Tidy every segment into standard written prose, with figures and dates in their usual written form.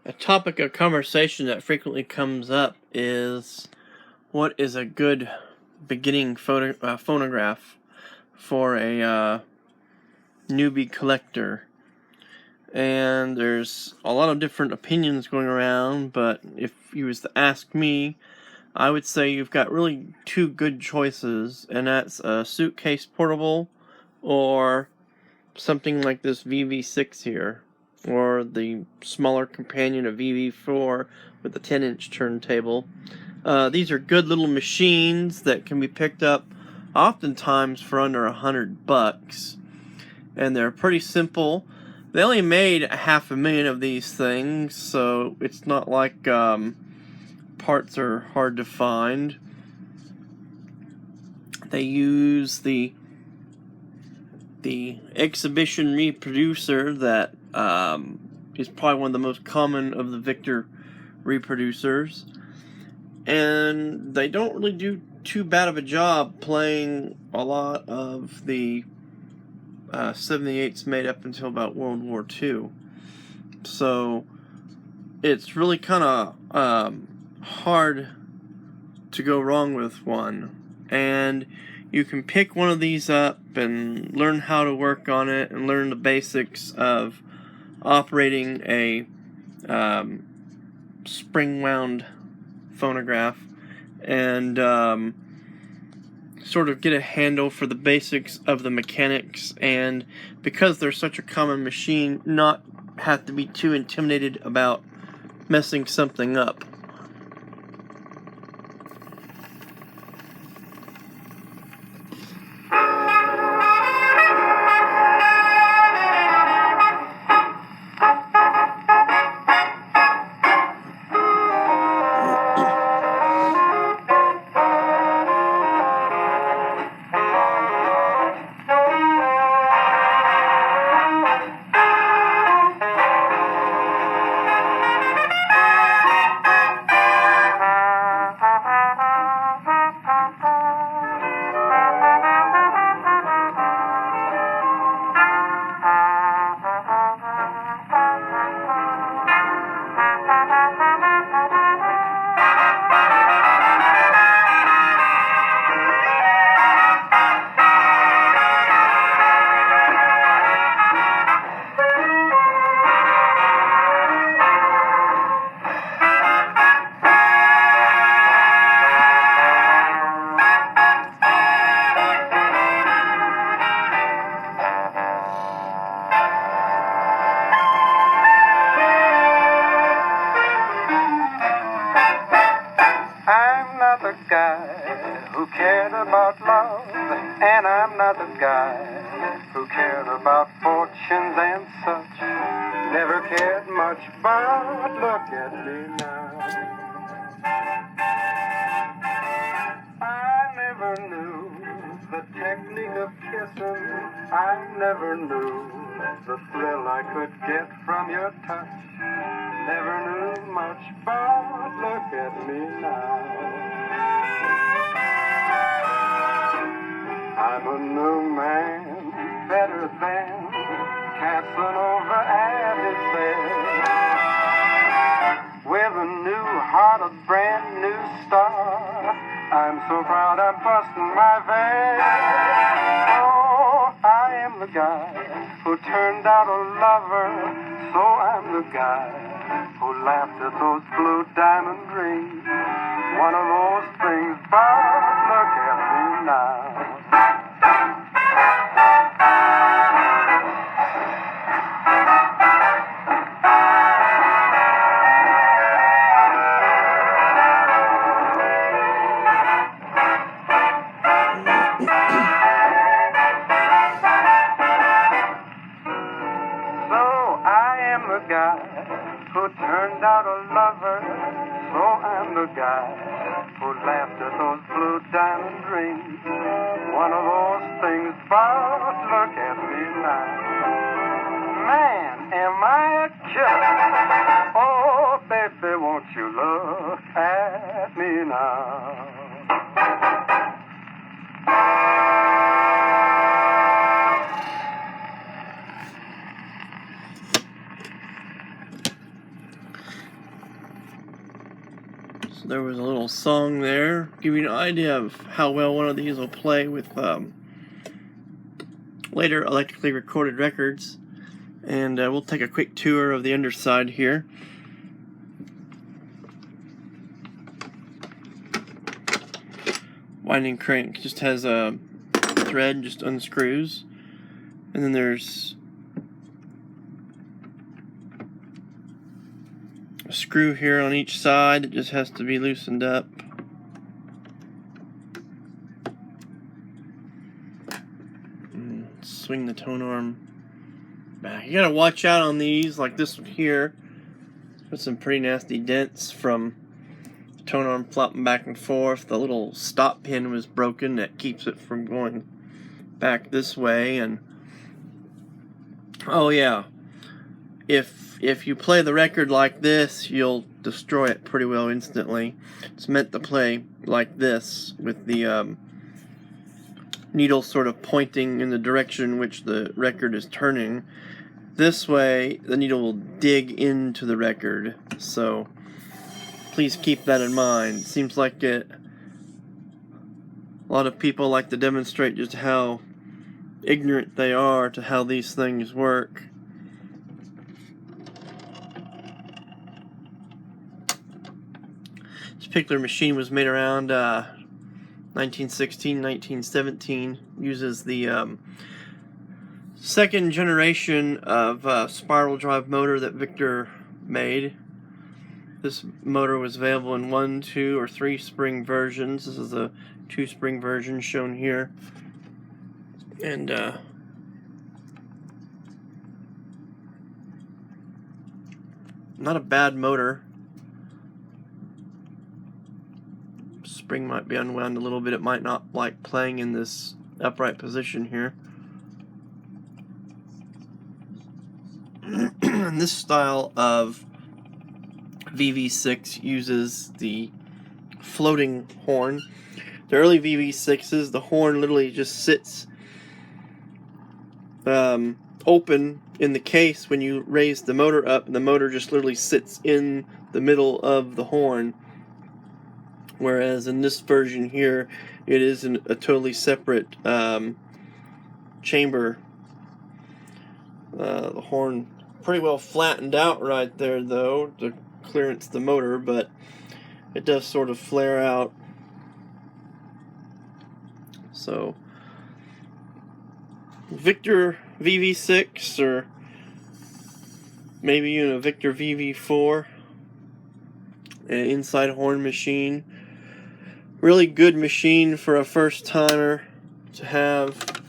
A topic of conversation that frequently comes up is what is a good beginning phonograph for a newbie collector. And there's a lot of different opinions going around, but if you was to ask me, I would say you've got really two good choices, and that's a suitcase portable or something like this VV6 here, or the smaller companion of VV4 with the 10-inch turntable. These are good little machines that can be picked up oftentimes for under $100, and they're pretty simple. They only made 500,000 of these things, so it's not like parts are hard to find. They use the exhibition reproducer that is probably one of the most common of the Victor reproducers, and they don't really do too bad of a job playing a lot of the 78s made up until about World War II. So it's really kind of hard to go wrong with one, and you can pick one of these up and learn how to work on it and learn the basics of operating a spring-wound phonograph and sort of get a handle for the basics of the mechanics, and because they're such a common machine, not have to be too intimidated about messing something up. The guy who cared about love, and I'm not the guy who cared about fortunes and such. Never cared much, but look at me now. I never knew the technique of kissing. I never knew the thrill I could get from your touch. Never knew much, but look at me now. I'm a new man, better than Casanova at his best. With a new heart, a brand new star, I'm so proud I'm busting my vest. Oh, I am the guy who turned out a lover, so I'm the guy who laughed at those blue diamond rings. One of those things, but look at me now. The guy who turned out a lover, so I'm the guy who laughed at those blue diamond rings. One of those things, but look at me now. Man, am I a killer? Oh, baby, won't you look at me now? So there was a little song there, give you an idea of how well one of these will play with later electrically recorded records. And we'll take a quick tour of the underside here. Winding crank just has a thread, just unscrews. And then there's a screw here on each side that just has to be loosened up. And swing the tone arm back. You gotta watch out on these, like this one here. Got some pretty nasty dents from the tone arm flopping back and forth. The little stop pin was broken that keeps it from going back this way. And oh yeah, if you play the record like this, you'll destroy it pretty well instantly. It's meant to play like this, with the needle sort of pointing in the direction in which the record is turning. This way, the needle will dig into the record, so please keep that in mind. It seems like a lot of people like to demonstrate just how ignorant they are to how these things work. This particular machine was made around 1916, 1917. Uses the second generation of spiral drive motor that Victor made. This motor was available in 1, 2, or 3 spring versions. This is a 2-spring version shown here. And not a bad motor. Spring might be unwound a little bit. It might not like playing in this upright position here. And this style of VV6 uses the floating horn. The early VV6s, the horn literally just sits open in the case when you raise the motor up, and the motor just literally sits in the middle of the horn. Whereas in this version here, it is a totally separate chamber. The horn pretty well flattened out right there, though, to clearance the motor, but it does sort of flare out. So, Victor VV6, or maybe even a Victor VV4, an inside horn machine. Really good machine for a first timer to have.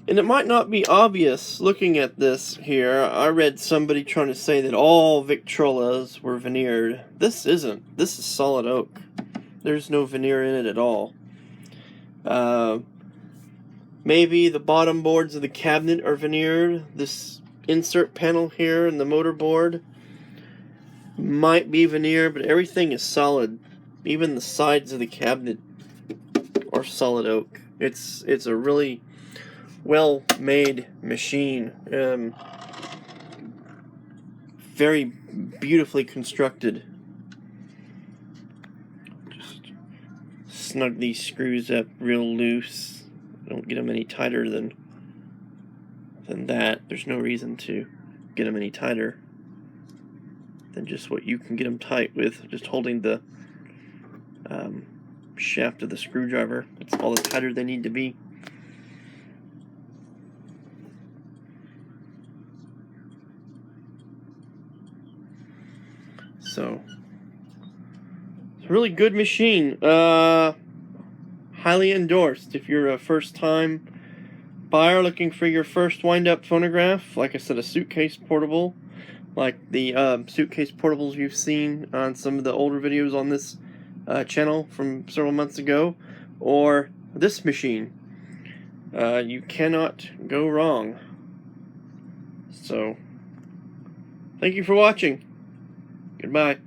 And it might not be obvious looking at this here. I read somebody trying to say that all Victrolas were veneered. This isn't. This is solid oak. There's no veneer in it at all. Maybe the bottom boards of the cabinet are veneered. This insert panel here and the motor board might be veneered, but everything is solid. Even the sides of the cabinet are solid oak. It's a really well-made machine. Very beautifully constructed. Just snug these screws up real loose. Don't get them any tighter than that. There's no reason to get them any tighter than just what you can get them tight with, just holding the shaft of the screwdriver. That's all the tighter they need to be. So, it's a really good machine. Highly endorsed if you're a first-time buyer looking for your first wind-up phonograph. Like I said, a suitcase portable, like the suitcase portables you've seen on some of the older videos on this channel from several months ago, or this machine. You cannot go wrong. So, thank you for watching. Goodbye.